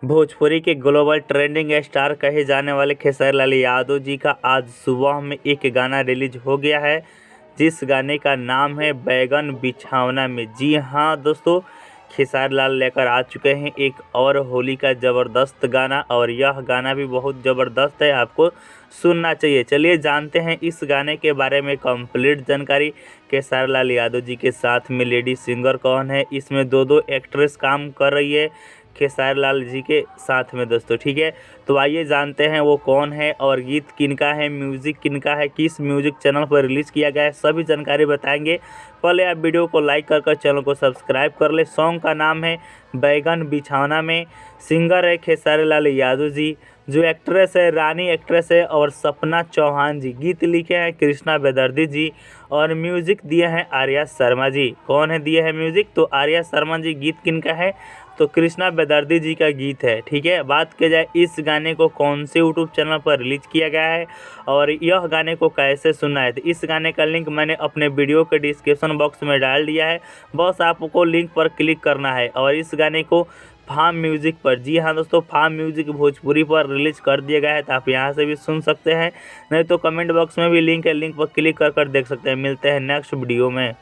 भोजपुरी के global trending star कहे जाने वाले खेसारी लाल यादव जी का आज सुबह में एक गाना रिलीज हो गया है, जिस गाने का नाम है बैगन बिछावना में। जी हाँ दोस्तों, खेसारी लाल लेकर आ चुके हैं एक और होली का ज़बरदस्त गाना, और यह गाना भी बहुत ज़बरदस्त है, आपको सुनना चाहिए। चलिए जानते हैं इस गाने के बारे में कंप्लीट जानकारी। खेसारी लाल यादव जी के साथ में लेडी सिंगर कौन है, इसमें दो एक्ट्रेस काम कर रही है खेसारी लाल जी के साथ में दोस्तों, ठीक है। तो आइए जानते हैं वो कौन है और गीत किनका है, म्यूज़िक किनका है, किस म्यूज़िक चैनल पर रिलीज़ किया गया है, सभी जानकारी बताएंगे। पहले आप वीडियो को लाइक कर चैनल को सब्सक्राइब कर ले। सॉन्ग का नाम है बैगन बिछावना में, सिंगर है खेसारी लाल यादव जी, जो एक्ट्रेस है रानी एक्ट्रेस है और सपना चौहान जी, गीत लिखे हैं कृष्णा बेदर्दी जी और म्यूज़िक दिए हैं आर्या शर्मा जी। कौन है दिए हैं म्यूज़िक, तो आर्या शर्मा जी। गीत किनका है, तो कृष्णा बेदर्दी जी का गीत है, ठीक है। बात की जाए इस गाने को कौन से यूट्यूब चैनल पर रिलीज किया गया है और यह गाने को कैसे सुनना है, तो इस गाने का लिंक मैंने अपने वीडियो के डिस्क्रिप्शन बॉक्स में डाल दिया है, बस आपको लिंक पर क्लिक करना है। और इस गाने को फार्म म्यूज़िक पर, जी हाँ दोस्तों, फार्म म्यूज़िक भोजपुरी पर रिलीज कर दिया गया है, तो आप यहाँ से भी सुन सकते हैं, नहीं तो कमेंट बॉक्स में भी लिंक है, लिंक पर क्लिक कर देख सकते हैं। मिलते हैं नेक्स्ट वीडियो में।